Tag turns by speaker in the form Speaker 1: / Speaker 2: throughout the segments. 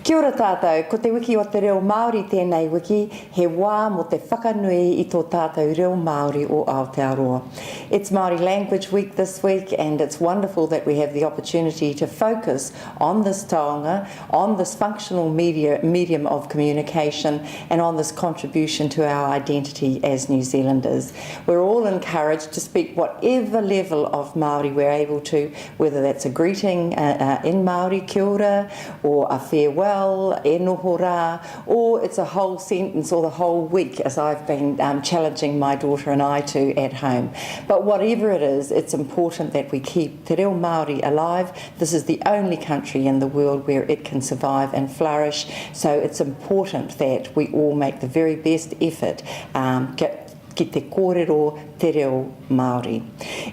Speaker 1: Kia ora tātou, ko te wiki o te reo Māori tēnei wiki, he wā mo te whakanui I tō tātou reo Māori o Aotearoa. It's Māori Language Week this week, and it's wonderful that we have the opportunity to focus on this taonga, on this functional medium of communication, and on this contribution to our identity as New Zealanders. We're all encouraged to speak whatever level of Māori we're able to, whether that's a greeting in Māori, kia ora, or a farewell, e noho rā, or it's a whole sentence or the whole week, as I've been challenging my daughter and I to at home. But whatever it is, it's important that we keep te reo Māori alive. This is the only country in the world where it can survive and flourish, so it's important that we all make the very best effort ki te kōrero te reo Māori.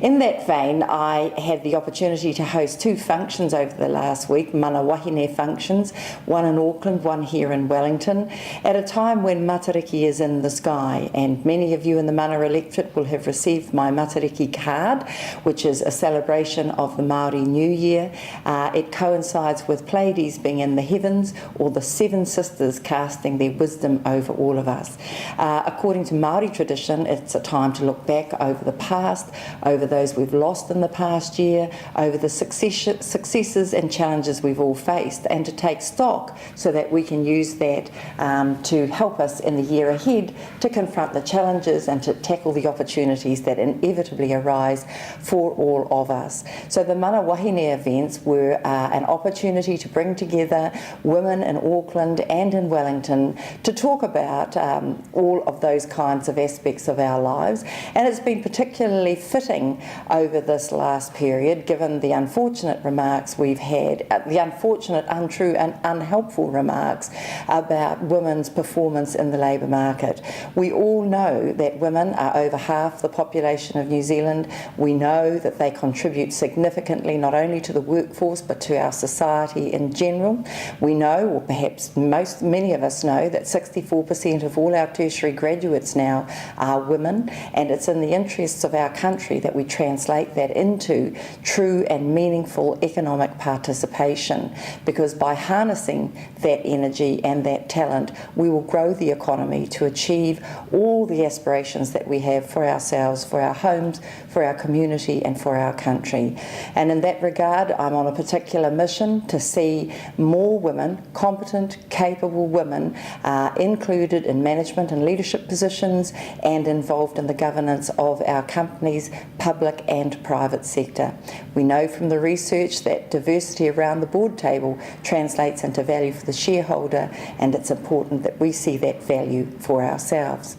Speaker 1: In that vein, I had the opportunity to host two functions over the last week, mana wahine functions, one in Auckland, one here in Wellington, at a time when Matariki is in the sky, and many of you in the mana electorate will have received my Matariki card, which is a celebration of the Māori New Year. It coincides with Pleiades being in the heavens, or the seven sisters casting their wisdom over all of us. According to Māori tradition, it's a time to look back over the past, over those we've lost in the past year, over the successes and challenges we've all faced, and to take stock so that we can use that to help us in the year ahead to confront the challenges and to tackle the opportunities that inevitably arise for all of us. So the Mana Wahine events were an opportunity to bring together women in Auckland and in Wellington to talk about all of those kinds of aspects of our lives, and it's been particularly fitting over this last period given the unfortunate remarks we've had, the unfortunate, untrue and unhelpful remarks about women's performance in the labour market. We all know that women are over half the population of New Zealand. We know that they contribute significantly not only to the workforce but to our society in general. We know, or perhaps many of us know, that 64% of all our tertiary graduates now are women, and it's in the interests of our country that we translate that into true and meaningful economic participation, because by harnessing that energy and that talent we will grow the economy to achieve all the aspirations that we have for ourselves, for our homes, for our community and for our country. And in that regard, I'm on a particular mission to see more women, competent, capable women, included in management and leadership positions and involved in the governance of our companies, public and private sector. We know from the research that diversity around the board table translates into value for the shareholder, and it's important that we see that value for ourselves.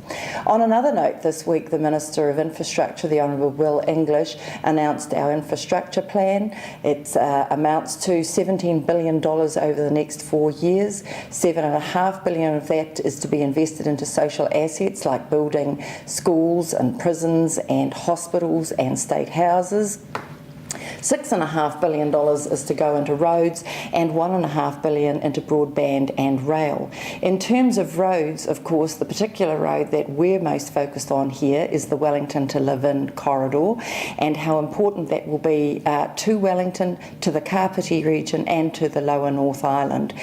Speaker 1: On another note, this week the Minister of Infrastructure, the Honourable Will English, announced our infrastructure plan. It amounts to $17 billion over the next 4 years. $7.5 billion of that is to be invested into social assets like building schools and prisons and hospitals and state houses. $6.5 billion is to go into roads and $1.5 billion into broadband and rail. In terms of roads, of course, the particular road that we're most focused on here is the Wellington to Live-In corridor, and how important that will be to Wellington, to the Kapiti region and to the lower North Island.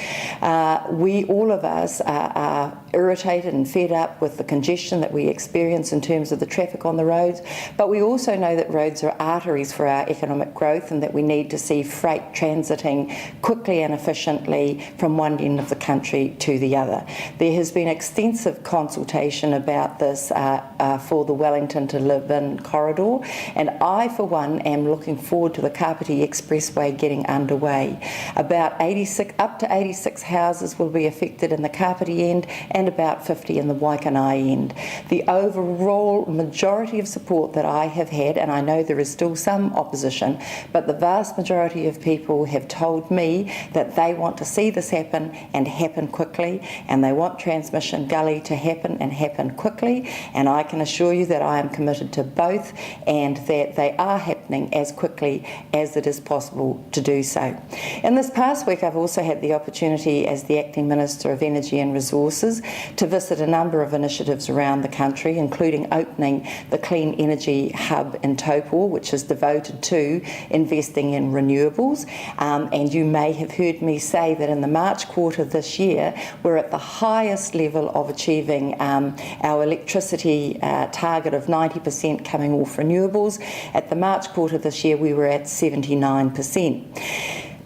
Speaker 1: All of us are irritated and fed up with the congestion that we experience in terms of the traffic on the roads, but we also know that roads are arteries for our economic growth, and that we need to see freight transiting quickly and efficiently from one end of the country to the other. There has been extensive consultation about this for the Wellington to Live-In corridor, and I for one am looking forward to the Kapiti Expressway getting underway. Up to 86 houses will be affected in the Kapiti end and about 50 in the Waikanae end. The overall majority of support that I have had, and I know there is still some opposition, but the vast majority of people have told me that they want to see this happen and happen quickly, and they want Transmission Gully to happen and happen quickly, and I can assure you that I am committed to both and that they are happening as quickly as it is possible to do so. In this past week, I've also had the opportunity as the Acting Minister of Energy and Resources to visit a number of initiatives around the country, including opening the Clean Energy Hub in Taupō, which is devoted to investing in renewables. And you may have heard me say that in the March quarter this year, we're at the highest level of achieving our electricity target of 90% coming off renewables. At the March quarter this year, we were at 79%.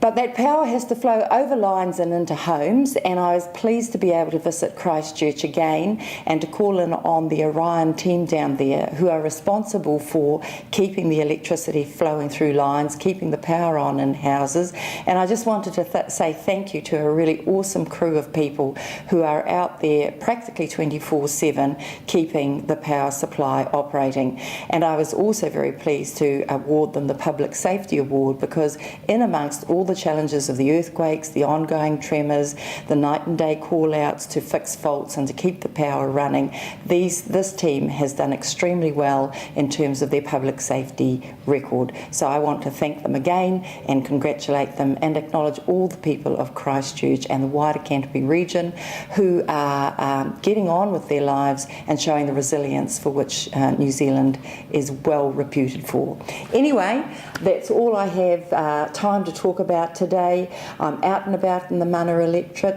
Speaker 1: But that power has to flow over lines and into homes, and I was pleased to be able to visit Christchurch again and to call in on the Orion team down there who are responsible for keeping the electricity flowing through lines, keeping the power on in houses. And I just wanted to say thank you to a really awesome crew of people who are out there practically 24/7 keeping the power supply operating. And I was also very pleased to award them the Public Safety Award, because in amongst all the challenges of the earthquakes, the ongoing tremors, the night and day call-outs to fix faults and to keep the power running, this team has done extremely well in terms of their public safety record. So I want to thank them again and congratulate them and acknowledge all the people of Christchurch and the wider Canterbury region who are getting on with their lives and showing the resilience for which New Zealand is well reputed for. Anyway, that's all I have time to talk about today. I'm out and about in the mana electorate.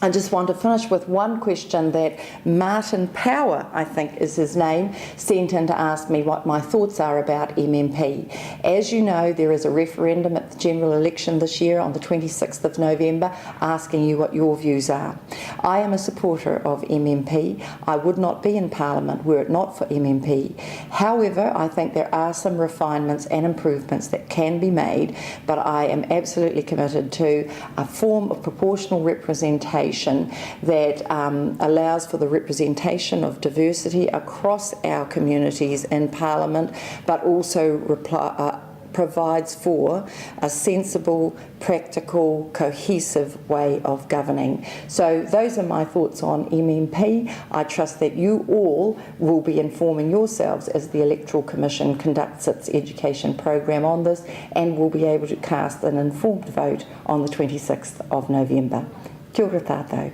Speaker 1: I just want to finish with one question that Martin Power, I think is his name, sent in to ask me what my thoughts are about MMP. As you know, there is a referendum at the general election this year on the 26th of November asking you what your views are. I am a supporter of MMP. I would not be in Parliament were it not for MMP. However, I think there are some refinements and improvements that can be made, but I am absolutely committed to a form of proportional representation that allows for the representation of diversity across our communities in Parliament, but also provides for a sensible, practical, cohesive way of governing. So those are my thoughts on MMP. I trust that you all will be informing yourselves as the Electoral Commission conducts its education program on this, and will be able to cast an informed vote on the 26th of November. Kia ora tātou.